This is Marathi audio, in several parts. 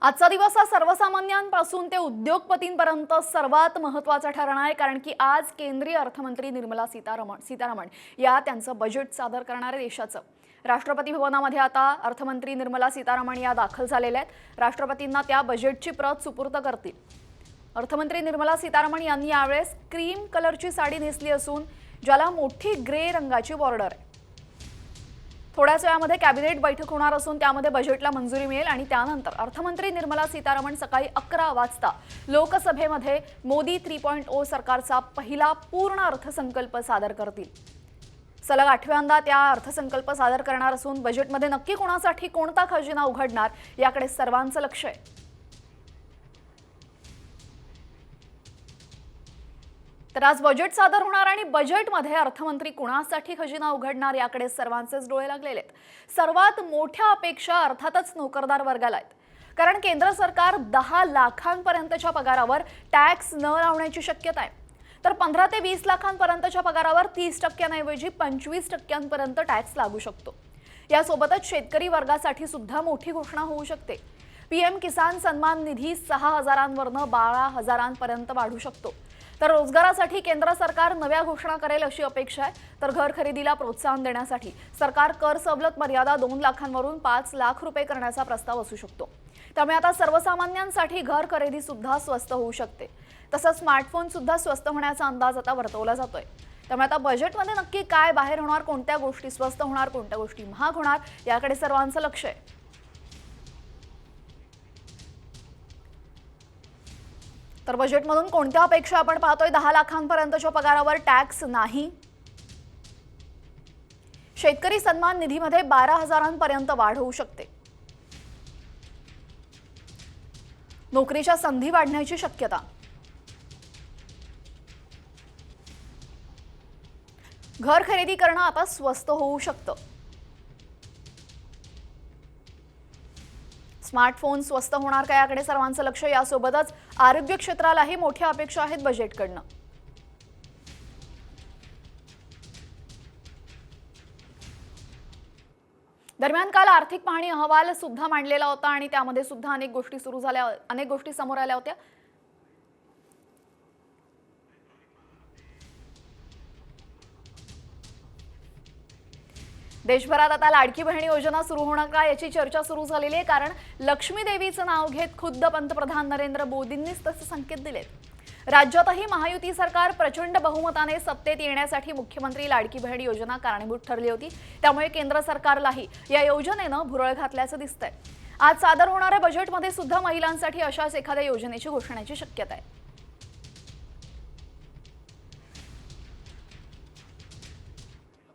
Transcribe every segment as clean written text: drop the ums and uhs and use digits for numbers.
आजचा दिवस हा सर्वसामान्यांपासून ते उद्योगपतींपर्यंत सर्वात महत्त्वाचा ठरणार आहे, कारण की आज केंद्रीय अर्थमंत्री निर्मला सीतारामन या त्यांचं बजेट सादर करणार आहे देशाचं। राष्ट्रपती भवनामध्ये आता अर्थमंत्री निर्मला सीतारामन या दाखल झालेल्या आहेत। राष्ट्रपतींना त्या बजेटची प्रत सुपूर्द करतील। अर्थमंत्री निर्मला सीतारामन यांनी यावेळेस क्रीम कलरची साडी नेसली असून ज्याला मोठी ग्रे रंगाची बॉर्डर आहे। थोड्याच वेळामध्ये कॅबिनेट बैठक होणार असून त्यामध्ये बजेटला मंजुरी मिळेल आणि त्यानंतर अर्थमंत्री निर्मला सीतारामन सकाळी 11 वाजता लोकसभेमध्ये मोदी 3.0 सरकारचा पहिला पूर्ण अर्थसंकल्प सादर करतील। सलग 8व्यांदा त्या अर्थसंकल्प सादर करणार असून बजेटमध्ये नक्की कोणासाठी कोणता खजिना उघडणार याकडे सर्वांचं लक्ष आहे। तर आज बजेट सादर होणार आणि बजेटमध्ये अर्थमंत्री कुणासाठी खजिना उघडणार याकडे सर्वांचेच डोळे लागलेले आहेत। सर्वात मोठ्या अपेक्षा अर्थातच नोकरदार वर्गाला आहेत, कारण केंद्र सरकार 10 लाखांपर्यंतच्या पगारावर टॅक्स न लावण्याची शक्यता आहे। तर 15 ते 20 लाखांपर्यंतच्या पगारावर 30% ऐवजी 25% टॅक्स लागू शकतो। यासोबतच शेतकरी वर्गासाठी सुद्धा मोठी घोषणा होऊ शकते। पीएम किसान सन्मान निधी 6,000वरून 12,000पर्यंत वाढू शकतो। तर रोजगारासाठी केंद्र सरकार नव्या घोषणा करेल अशी अपेक्षा आहे। तर घर खरेदीला प्रोत्साहन देण्यासाठी सरकार कर सवलत मर्यादा 2 लाखांवरून 5 लाख रुपये करण्याचा प्रस्ताव असू शकतो। त्यामुळे आता सर्वसामान्यांसाठी घर खरेदी सुद्धा स्वस्त होऊ शकते। तसंच स्मार्टफोन सुद्धा स्वस्त होण्याचा अंदाज आता वर्तवला जातोय। त्यामुळे आता बजेटमध्ये नक्की काय बाहेर होणार, कोणत्या गोष्टी स्वस्त होणार, कोणत्या गोष्टी महाग होणार याकडे सर्वांचं लक्ष आहे। तर बजेटमधून कोणत्या अपेक्षा आपण पाहतोय? 10 लाखांपर्यंतच्या पगारावर टॅक्स नाही। शेतकरी सन्मान निधीमध्ये 12,000पर्यंत वाढ होऊ शकते। नोकरीच्या संधी वाढण्याची शक्यता। घर खरेदी करणं आता स्वस्त होऊ शकतं। स्मार्टफोन स्वस्त होणार का याकडे सर्वांचं लक्ष। यासोबतच आरोग्य क्षेत्रालाही मोठ्या अपेक्षा आहेत बजेटकडनं। दरम्यान काल आर्थिक पाहणी अहवाल सुद्धा मांडलेला होता आणि त्यामध्ये सुद्धा अनेक गोष्टी समोर आल्या होत्या। देशभरात आता लाडकी बहीण योजना सुरू होणार का याची चर्चा सुरू झालेली आहे, कारण लक्ष्मी देवीचं नाव घेत खुद्द पंतप्रधान नरेंद्र मोदींनीच तसे संकेत दिलेत। राज्यातही महायुती सरकार प्रचंड बहुमताने सत्तेत येण्यासाठी मुख्यमंत्री लाडकी बहीण योजना कारणीभूत ठरली होती। त्यामुळे केंद्र सरकारलाही या योजनेनं भुरळ घातल्याचं दिसतंय। आज सादर होणाऱ्या बजेटमध्ये सुद्धा महिलांसाठी अशाच एखाद्या योजनेची घोषणेची शक्यता आहे।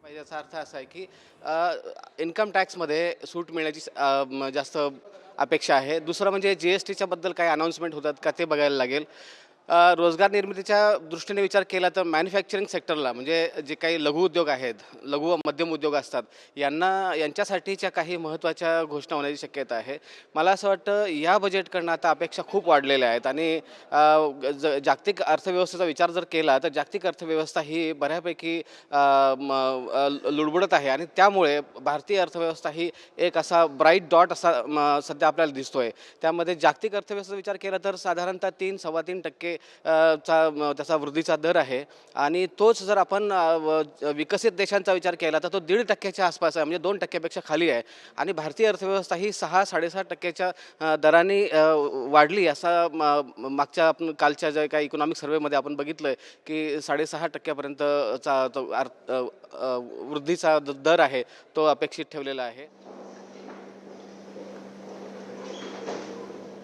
याचा अर्थ असा आहे की इन्कम टॅक्समध्ये सूट मिळण्याची जास्त अपेक्षा आहे। दुसरं म्हणजे जीएसटीच्या बद्दल काही अनाउन्समेंट होतात का ते बघायला लागेल। रोजगार निर्मितीच्या दृष्टीने विचार केला तर मॅन्युफॅक्चरिंग सेक्टरला, म्हणजे जे काही लघु उद्योग आहेत, लघु व मध्यम उद्योग असतात, यांच्यासाठीच्या काही महत्त्वाच्या घोषणा होण्याची शक्यता आहे। मला असं वाटतं या बजेटकडनं आता अपेक्षा खूप वाढलेल्या आहेत आणि जागतिक अर्थव्यवस्थेचा विचार जर केला तर जागतिक अर्थव्यवस्था ही बऱ्यापैकी लुडबुडत आहे आणि त्यामुळे भारतीय अर्थव्यवस्था ही एक असा ब्राईट डॉट असा सध्या आपल्याला दिसतोय। त्यामध्ये जागतिक अर्थव्यवस्थेचा विचार केला तर साधारणतः 3-3.25% त्याचा वृद्धीचा दर आहे आणि तोच जर आपण विकसित देशांचा विचार केला तर तो 1.5%च्या आसपास आहे, म्हणजे 2%पेक्षा खाली आहे आणि भारतीय अर्थव्यवस्था ही 6-6.5% दराने वाढली असा मागच्या कालच्या ज्या काही इकॉनॉमिक सर्व्हेमध्ये आपण बघितलं की 6.5%पर्यंतचा वृद्धीचा दर आहे तो अपेक्षित ठेवलेला आहे।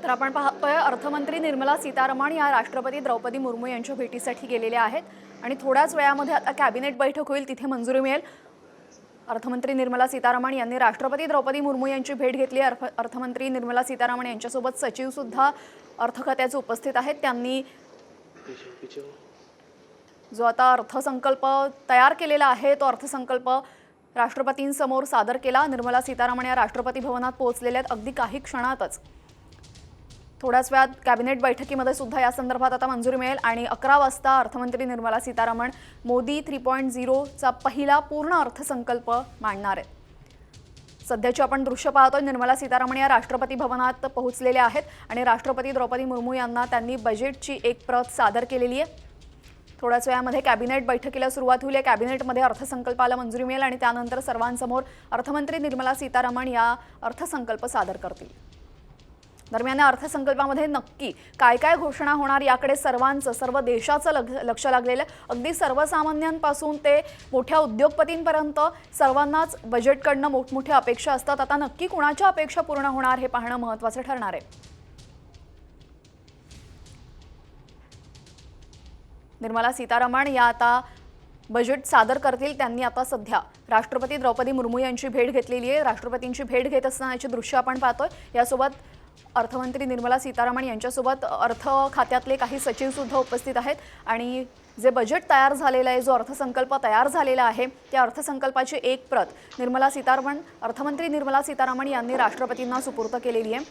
तर आपण पाहतोय अर्थमंत्री निर्मला सीतारामन या राष्ट्रपती द्रौपदी मुर्मू यांच्या भेटीसाठी गेलेल्या आहेत आणि थोड्याच वेळामध्ये आता कॅबिनेट बैठक होईल, तिथे मंजुरी मिळेल। अर्थमंत्री निर्मला सीतारामन यांनी राष्ट्रपती द्रौपदी मुर्मू यांची भेट घेतली। अर्थमंत्री निर्मला सीतारामन यांच्यासोबत सचिव सुद्धा अर्थ खात्याचे उपस्थित आहेत। त्यांनी जो आता अर्थसंकल्प तयार केलेला आहे तो अर्थसंकल्प राष्ट्रपतींसमोर सादर केला। निर्मला सीतारामन या राष्ट्रपती भवनात पोहोचलेल्या आहेत अगदी काही क्षणातच। थोड्याच वेळात कॅबिनेट बैठकीमध्ये सुद्धा या संदर्भात आता मंजुरी मिळेल आणि 11 वाजता अर्थमंत्री निर्मला सीतारामन मोदी 3.0 चा पहिला पूर्ण अर्थसंकल्प मांडणार आहेत। सध्याची आपण दृश्य पाहतोय, निर्मला सीतारामन या राष्ट्रपती भवनात पोहोचलेल्या आहेत आणि राष्ट्रपती द्रौपदी मुर्मू यांना त्यांनी बजेटची एक प्रत सादर केलेली आहे। थोड्याच वेळामध्ये कॅबिनेट बैठकीला सुरुवात होईल। कॅबिनेटमध्ये अर्थसंकल्पाला मंजुरी मिळेल आणि त्यानंतर सर्वांसमोर अर्थमंत्री निर्मला सीतारामन या अर्थसंकल्प सादर करतील। दरम्यान या अर्थसंकल्पामध्ये नक्की काय काय घोषणा होणार याकडे सर्व देशाचं लक्ष लागलेलं आहे। अगदी सर्वसामान्यांपासून ते मोठ्या उद्योगपतींपर्यंत सर्वांनाच बजेटकडनं मोठमोठ्या अपेक्षा असतात। आता नक्की कोणाच्या अपेक्षा पूर्ण होणार हे पाहणं महत्त्वाचं ठरणार आहे। निर्मला सीतारामन या आता बजेट सादर करतील। त्यांनी आता सध्या राष्ट्रपती द्रौपदी मुर्मू यांची भेट घेतलेली आहे। राष्ट्रपतींची भेट घेत असतानाची दृश्य आपण पाहतोय। यासोबत अर्थमंत्री निर्मला सीतारामन यांच्यासोबत अर्थ खात्यातले काही सचिव सुद्धा उपस्थित आहेत आणि जे बजेट तयार झालेलं आहे, जो अर्थसंकल्प तयार झालेला आहे, त्या अर्थसंकल्पाची एक प्रत अर्थमंत्री निर्मला सीतारामन यांनी राष्ट्रपतींना सुपूर्द केलेली आहे।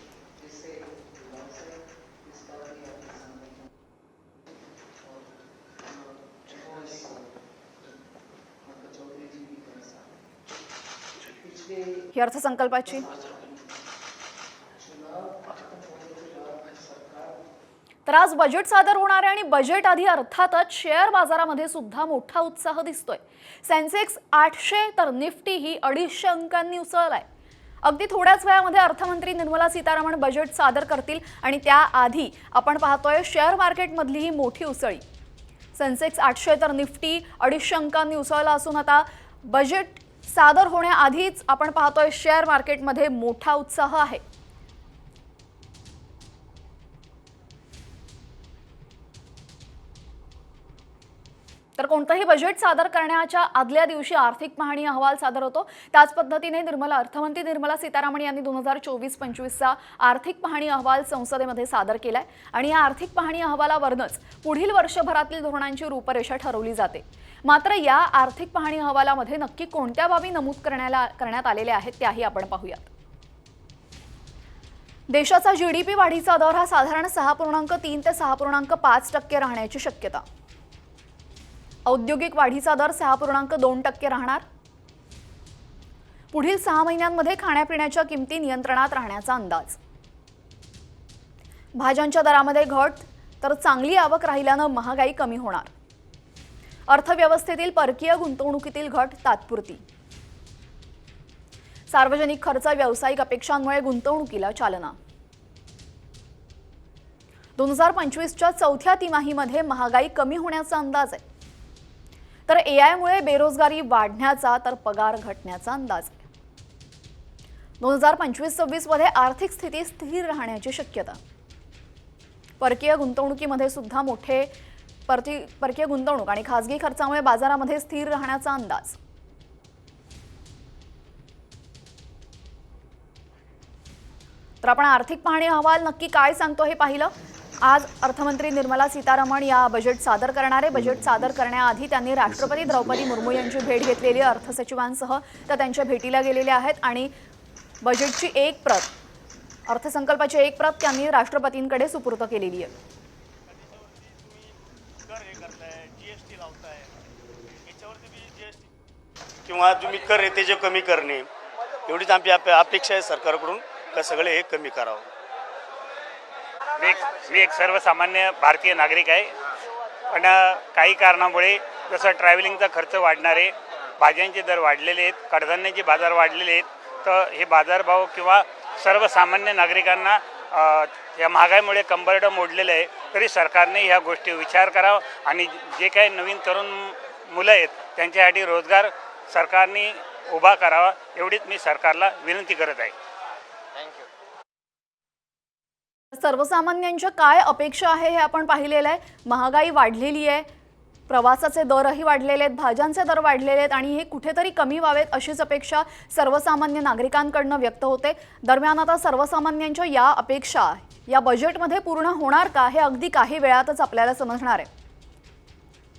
ही अर्थसंकल्पाची तर आज बजेट सादर होणार आहे आणि बजेट आधी अर्थातच शेअर बाजारामध्ये सुद्धा मोठा उत्साह दिसतोय। सेन्सेक्स 800 तर निफ्टी ही 250 अंकांनी उसळलाय। अगदी थोड्याच वेळामध्ये अर्थमंत्री निर्मला सीतारामन बजेट सादर करतील आणि त्याआधी आपण पाहतोय शेअर मार्केटमधली ही मोठी उसळी। सेन्सेक्स 800 तर निफ्टी 250 अंकांनी उसळला असून आता बजेट सादर होण्याआधीच आपण पाहतोय शेअर मार्केटमध्ये मोठा उत्साह आहे। तर कोणतेही बजेट सादर करण्याच्या आदल्या दिवशी आर्थिक पाहणी अहवाल सादर होतो। त्याच पद्धतीने अर्थमंत्री निर्मला सीतारामन यांनी 2024-25चा आर्थिक पाहणी अहवाल संसदेमध्ये सादर केलाय आणि या आर्थिक पाहणी अहवालावरूनच पुढील वर्षभरातील धोरणांची रूपरेषा ठरवली जाते। मात्र या आर्थिक पाहणी अहवालामध्ये नक्की कोणत्या बाबी नमूद करण्यात आलेल्या आहेत त्याही आपण पाहूयात। देशाचा जीडीपी वाढीचा दर हा साधारण 6.3 ते 6.5% राहण्याची शक्यता। औद्योगिक वाढीचा दर 6.2% राहणार। पुढील 6 महिन्यांमध्ये खाण्यापिण्याच्या किमती नियंत्रणात राहण्याचा अंदाज। भाज्यांच्या दरामध्ये घट तर चांगली आवक राहिल्यानं महागाई कमी होणार। अर्थव्यवस्थेतील परकीय गुंतवणुकीतील घट तात्पुरती। सार्वजनिक खर्च व्यावसायिक अपेक्षांमुळे गुंतवणुकीला चालना। 2025च्या चौथ्या तिमाहीमध्ये महागाई कमी होण्याचा अंदाज आहे। तर एआय मुळे बेरोजगारी वाढण्याचा तर पगार घटण्याचा अंदाज आहे। 2025-26 मध्ये आर्थिक स्थिती स्थिर राहण्याची शक्यता। परकीय गुंतवणुकीमध्ये सुद्धा मोठे परकीय गुंतवणूक आणि खासगी खर्चामुळे बाजारामध्ये स्थिर राहण्याचा अंदाज। तर आपण आर्थिक पाहणी अहवाल नक्की काय सांगतो हे पाहिलं। आज अर्थमंत्री निर्मला सीतारामन या बजेट सादर करणारे। बजेट सादर करण्याआधी त्यांनी राष्ट्रपती द्रौपदी मुर्मू यांची भेट घेतलेली आहे। अर्थसचिवांसह त्या त्यांच्या भेटीला गेलेल्या आहेत आणि बजेटची एक प्रत, अर्थसंकल्पाची एक प्रत त्यांनी राष्ट्रपतींकडे सुपूर्द केलेली आहे। किंवा तुम्ही कर आहे त्याचे कमी करणे एवढीच आमची अपेक्षा आहे सरकारकडून का सगळे हे कमी करावं। मी एक सर्वसामान्य भारतीय नागरिक आहे, पण काही कारणामुळे जसं ट्रॅव्हलिंगचा खर्च वाढणार आहे, भाज्यांचे दर वाढलेले आहेत, कडधान्याचे बाजार वाढलेले आहेत, तर हे बाजारभाव किंवा सर्वसामान्य नागरिकांना या महागाईमुळे कंबरडं मोडलेलं आहे। तरी सरकारने ह्या गोष्टी विचार करावा आणि जे काही नवीन तरुण मुलं आहेत त्यांच्यासाठी रोजगार सरकारने उभा करावा, एवढीच मी सरकारला विनंती करत आहे। सर्वसामान्यांच्या काय अपेक्षा आहे हे आपण पाहिलेलं आहे। महागाई वाढलेली आहे, प्रवासाचे दरही वाढलेले आहेत, भाज्यांचे दर वाढलेले आहेत आणि हे कुठेतरी कमी व्हावेत अशीच अपेक्षा सर्वसामान्य नागरिकांकडून व्यक्त होते। दरम्यान आता सर्वसामान्यांच्या या अपेक्षा या बजेटमध्ये पूर्ण होणार का हे अगदी काही वेळातच आपल्याला समजणार आहे।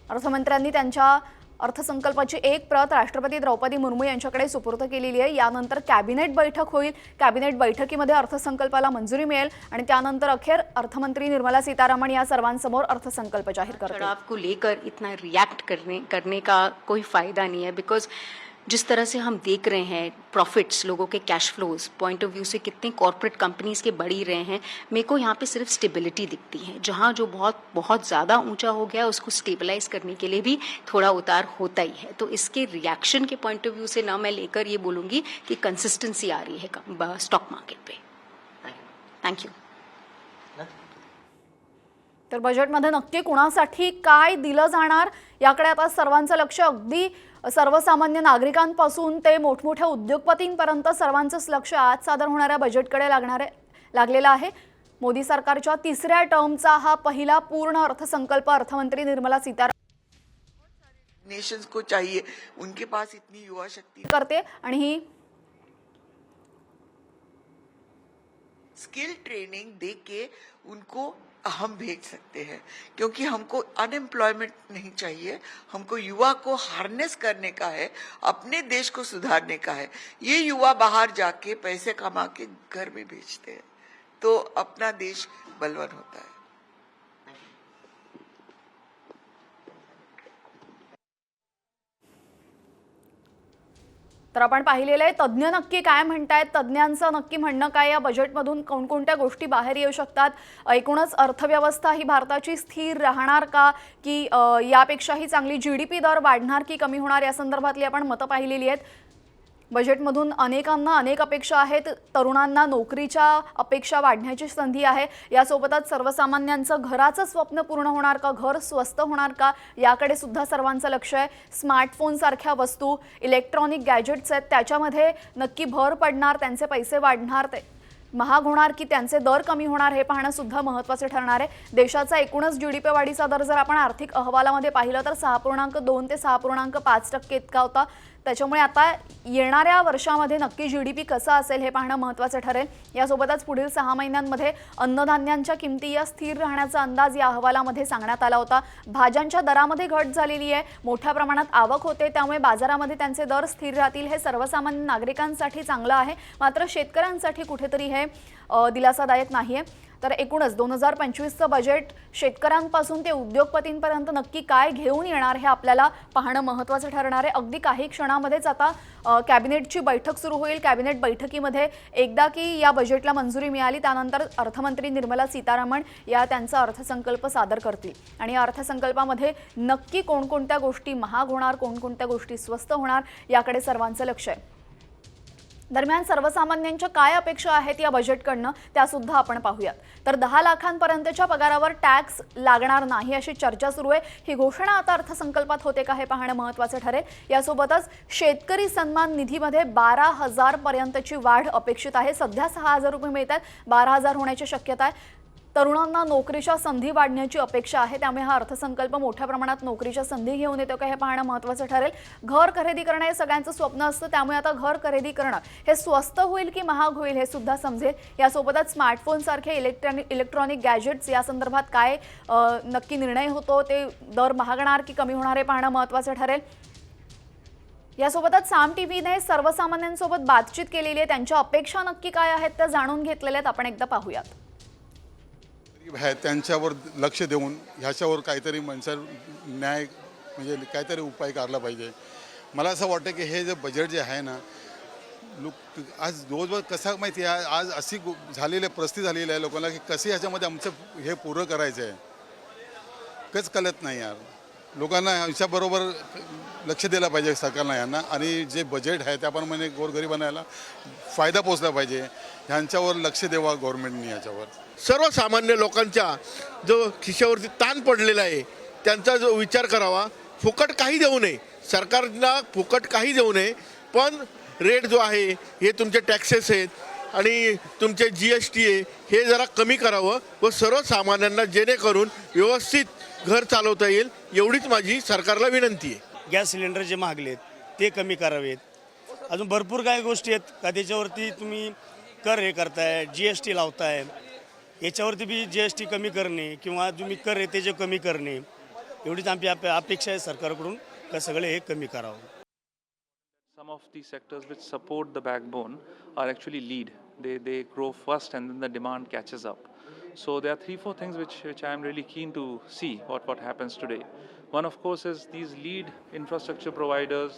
अर्थमंत्र्यांनी त्यांच्या अर्थसंकल्पाची एक प्रत राष्ट्रपती द्रौपदी मुर्मू यांच्याकडे सुपूर्द केलेली आहे। यानंतर कॅबिनेट बैठक होईल। कॅबिनेट बैठकीमध्ये अर्थसंकल्पाला मंजुरी मिळेल आणि त्यानंतर अखेर अर्थमंत्री निर्मला सीतारामन या सर्वांसमोर अर्थसंकल्प जाहीर करतील। आपको लेकर इतना रिएक्ट करने का कोई फायदा नहीं है, बिकॉज जिस तरह से हम देख रहे हैं प्रॉफिट्स, लोगों के cash flows point of view से कितने कॉर्पोरेट कंपनीज के बढ़ ही रहे हैं, मेरे को यहाँ पे सिर्फ स्टेबिलिटी दिखती है। जहाँ जो बहुत बहुत ज़्यादा ऊंचा हो गया उसको स्टेबलाइज करने के लिए भी थोड़ा उतार होता ही है। तो इसके रिएक्शन के पॉइंट ऑफ व्यू से ना मैं लेकर ये बोलूँगी कि कंसिस्टेंसी आ रही है stock market pay. Thank you. तर बजेटमध्ये नक्की कुणासाठी काय दिलं जाणार याकडे आता सर्वांचं लक्ष अगदी सर्वसामान्य नागरिकांपासून ते मोठमोठ्या उद्योगपतींपर्यंत सर्वांचंच लक्ष आज सादर होणाऱ्या बजेटकडे लागलेलं आहे। मोदी सरकारच्या तिसऱ्या टर्मचा हा पहिला पूर्ण अर्थसंकल्प अर्थमंत्री निर्मला सीतारामन नेशंस को चाहिए, उनके पास इतनी युवा शक्ति करते आणि ही स्किल ट्रेनिंग दे के उनको हम भेज सकते हैं, क्योंकि हमको अनएम्प्लॉयमेंट नहीं चाहिए, हमको युवा को हार्नेस करने का है, अपने देश को सुधारने का है। ये युवा बाहर जाके पैसे कमा के घर में भेजते हैं तो अपना देश बलवान होता है। तर आपण पाहिलेलं आहे तज्ज्ञ नक्की काय म्हणतायत, तज्ज्ञांचं नक्की म्हणणं काय, या बजेटमधून कोणकोणत्या गोष्टी बाहेर येऊ शकतात, एकूणच अर्थव्यवस्था ही भारताची स्थिर राहणार का की यापेक्षाही चांगली जीडीपी दर वाढणार की कमी होणार, या संदर्भातली आपण मतं पाहिलेली आहेत। बजेटमधून अनेकांना अनेक अपेक्षा आहेत। तरुणांना नोकरीच्या अपेक्षा वाढण्याची संधी आहे, यासोबतच सर्वसामान्यांचं घराचं स्वप्न पूर्ण होणार का, घर स्वस्त होणार का, याकडे सुद्धा सर्वांचं लक्ष आहे। स्मार्टफोन सारख्या वस्तू, इलेक्ट्रॉनिक गॅजेट्स आहेत, त्याच्यामध्ये नक्की भर पडणार, त्यांचे पैसे वाढणार, ते महाग होणार की त्यांचे दर कमी होणार, हे पाहणं सुद्धा महत्त्वाचे ठरणार आहे। देशाचा एकूणच जीडीपी वाढीचा दर जर आपण आर्थिक अहवालामध्ये पाहिलं तर 6.2 ते 6.5% इतका होता। त्याच्यामुळे आता येणाऱ्या वर्षामध्ये नक्की जीडीपी कसा असेल हे पाहणं महत्त्वाचं ठरेल। यासोबतच पुढील 6 महिन्यांमध्ये अन्नधान्यांच्या किमती या स्थिर राहण्याचा अंदाज या अहवालामध्ये सांगण्यात आला होता। भाज्यांच्या दरामध्ये घट झालेली आहे, मोठ्या प्रमाणात आवक होते, त्यामुळे बाजारामध्ये त्यांचे दर स्थिर राहतील, हे सर्वसामान्य नागरिकांसाठी चांगलं आहे। मात्र शेतकऱ्यांसाठी कुठेतरी हे दिलासादायक नाहीये। तर एकूणच 2025चं बजेट शेतकऱ्यांपासून ते उद्योगपतींपर्यंत नक्की काय घेऊन येणार हे आपल्याला पाहणं महत्त्वाचं ठरणार आहे। अगदी काही क्षणामध्येच आता कॅबिनेटची बैठक सुरू होईल। कॅबिनेट बैठकीमध्ये एकदा की या बजेटला मंजुरी मिळाली त्यानंतर अर्थमंत्री निर्मला सीतारामन या त्यांचा अर्थसंकल्प सादर करतील आणि या अर्थसंकल्पामध्ये नक्की कोणकोणत्या गोष्टी महाग होणार, कोणकोणत्या गोष्टी स्वस्त होणार, याकडे सर्वांचं लक्ष आहे। दरम्यान सर्वसामान्यांच्या काय अपेक्षा आहेत या बजेटकडनं त्या सुद्धा आपण पाहूयात। तर 10 लाखांपर्यंतच्या पगारावर टॅक्स लागणार नाही अशी चर्चा सुरू आहे। ही घोषणा आता अर्थसंकल्पात होते का हे पाहणं महत्त्वाचं ठरेल। यासोबतच शेतकरी सन्मान निधीमध्ये 12,000 पर्यंतची वाढ अपेक्षित आहे। सध्या 6,000 रुपये मिळतात, 12,000 होण्याची शक्यता आहे। तरुणांना नोकरीच्या संधी वाढण्याची अपेक्षा आहे, त्यामुळे हा अर्थसंकल्प मोठ्या प्रमाणात नोकरीच्या संधी घेऊन येतो का हे पाहणं महत्त्वाचं ठरेल। घर खरेदी करणं हे सगळ्यांचं स्वप्न असतं, त्यामुळे आता घर खरेदी करणं हे स्वस्त होईल की महाग होईल हे सुद्धा समजेल। यासोबतच स्मार्टफोन सारखे इलेक्ट्रॉनिक गॅजेट्स या संदर्भात काय नक्की निर्णय होतो, ते दर महागणार की कमी होणार हे पाहणं महत्त्वाचं ठरेल। यासोबतच साम टीव्हीने सर्वसामान्यांसोबत बातचीत केलेली आहे, त्यांच्या अपेक्षा नक्की काय आहेत त्या जाणून घेतलेल्या आहेत, आपण एकदा पाहूयात। आहे त्यांच्यावर लक्ष देऊन ह्याच्यावर काहीतरी न्याय म्हणजे काहीतरी उपाय काढला पाहिजे। मला असं वाटतं की हे जे बजेट जे आहे ना, लोक आज रोज कसा माहिती आहे, आज अशी झालेली परिस्थिती झालेली आहे लोकांना की कशी ह्याच्यामध्ये आमचं हे पुरं करायचं आहे कच कळत नाही यार। लोकांना ह्याच्याबरोबर लक्ष दिलं पाहिजे सरकारनं यांना, आणि जे बजेट आहे त्याप्रमाणे गोरगरिबांना फायदा पोचला पाहिजे, ह्यांच्यावर लक्ष द्यावा गव्हर्नमेंटने। याच्यावर सर्वसामान्य लोकांच्या जो खिशावरती ताण पडलेला आहे त्यांचा जो विचार करावा। फुकट काही देऊ नये, सरकारला फुकट काही देऊ नये, पण रेट जो आहे हे तुमचे टॅक्सेस आहेत आणि तुमचे GST आहे हे जरा कमी करावं व सर्वसामान्यांना जेणेकरून व्यवस्थित घर चालवता येईल, एवढीच माझी सरकारला विनंती आहे। गॅस सिलेंडर जे महागलेत ते कमी करावेत। अजून भरपूर काही गोष्टी आहेत का त्याच्यावरती तुम्ही कर हे करताय, GST लावताय, याच्यावरती बी GST कमी करणे किंवा तुम्ही कर आहे ते जे कमी करणे, एवढीच आमची अपेक्षा आहे सरकारकडून का सगळे हे कमी करावं। Some of the sectors which support the backbone are actually lead. They grow first and then the demand catches up. So there are 3-4 things which I am really keen to see what happens today. One of course is these lead infrastructure providers.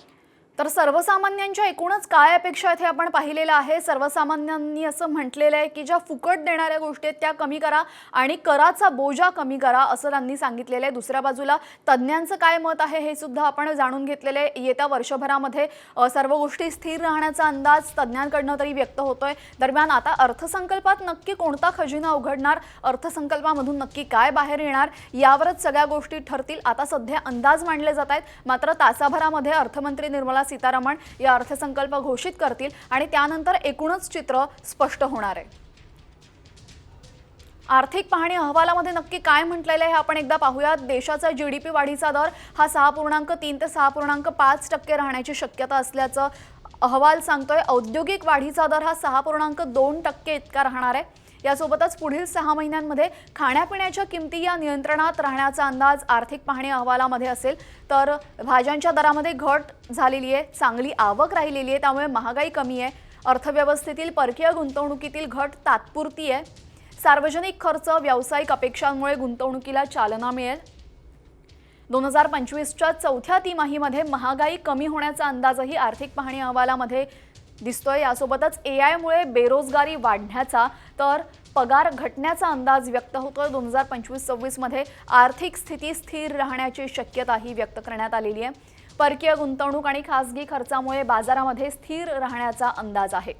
तर सर्वसामान्यांच्या एकूणच काय अपेक्षा आहेत हे आपण पाहिलेलं आहे. सर्वसामान्यांनी असं म्हटलेलं आहे की ज्या फुकट देणाऱ्या गोष्टी आहेत त्या कमी करा आणि कराचा बोजा कमी करा असं त्यांनी सांगितलेलं आहे. दुसऱ्या बाजूला तज्ज्ञांचं काय मत आहे हे सुद्धा आपण जाणून घेतलेलं आहे. येत्या वर्षभरामध्ये सर्व गोष्टी स्थिर राहण्याचा अंदाज तज्ज्ञांकडनं तरी व्यक्त होतोय. दरम्यान आता अर्थसंकल्पात नक्की कोणता खजिना उघडणार, अर्थसंकल्पामधून नक्की काय बाहेर येणार यावरच सगळ्या गोष्टी ठरतील. आता सध्या अंदाज मांडले जात आहेत, मात्र तासाभरामध्ये अर्थमंत्री निर्मला सीतारामन या अर्थसंकल्प घोषित करतील आणि त्यानंतर एकूणच चित्र स्पष्ट होणार आहे. आर्थिक पाहणी अहवालामध्ये नक्की काय म्हटलेलं आहे हे आपण एकदा पाहूयात. देशाचा जीडीपी वाढीचा दर हा 6.3 ते 6.5% राहण्याची शक्यता असल्याचं अहवाल सांगतोय. औद्योगिक वाढीचा दर हा 6.2% इतका राहणार आहे. यासोबतच पुढील 6 महिन्यांमध्ये खाण्यापिण्याच्या किमती या नियंत्रणात राहण्याचा अंदाज आर्थिक पाहणी अहवालामध्ये असेल. तर भाज्यांच्या दरामध्ये घट झालेली आहे, चांगली आवक राहिलेली आहे, त्यामुळे महागाई कमी आहे. अर्थव्यवस्थेतील परकीय गुंतवणुकीतील घट तात्पुरती आहे. सार्वजनिक खर्च, व्यावसायिक अपेक्षांमुळे गुंतवणुकीला चालना मिळेल. 2025च्या चौथ्या तिमाहीमध्ये महागाई कमी होण्याचा अंदाजही आर्थिक पाहणी अहवालामध्ये दिसतोय. यासोबतच एआयमुळे बेरोजगारी वाढण्याचा तर पगार घटण्याचा अंदाज व्यक्त होतोय. 2025-26 मध्ये आर्थिक स्थिती स्थिर राहण्याची शक्यताही व्यक्त करण्यात आलेली आहे. परकीय गुंतवणूक आणि खासगी खर्चामुळे बाजारामध्ये स्थिर राहण्याचा अंदाज आहे.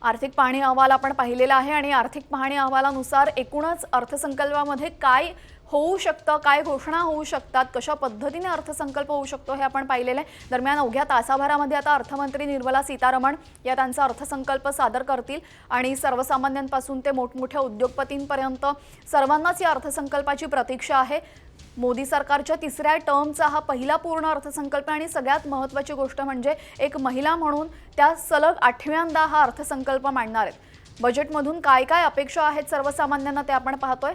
आर्थिक पाहणी अहवाल आपण पाहिलेला आहे आणि आर्थिक पाहणी अहवालानुसार एकूणच अर्थसंकल्पामध्ये काय होऊ शकतं, काय घोषणा होऊ शकतात, कशा पद्धतीने अर्थसंकल्प होऊ शकतो हे आपण पाहिलेलं आहे. दरम्यान अवघ्या तासाभरामध्ये आता अर्थमंत्री निर्मला सीतारामन या त्यांचा अर्थसंकल्प सादर करतील आणि सर्वसामान्यांपासून ते मोठमोठ्या उद्योगपतींपर्यंत सर्वांनाच या अर्थसंकल्पाची प्रतीक्षा आहे. मोदी सरकारच्या तिसऱ्या टर्मचा हा पहिला पूर्ण अर्थसंकल्प आणि सगळ्यात महत्त्वाची गोष्ट म्हणजे एक महिला म्हणून त्या सलग 8व्यांदा हा अर्थसंकल्प मांडणार आहेत. बजेटमधून काय काय अपेक्षा आहेत सर्वसामान्यांना ते आपण पाहतोय.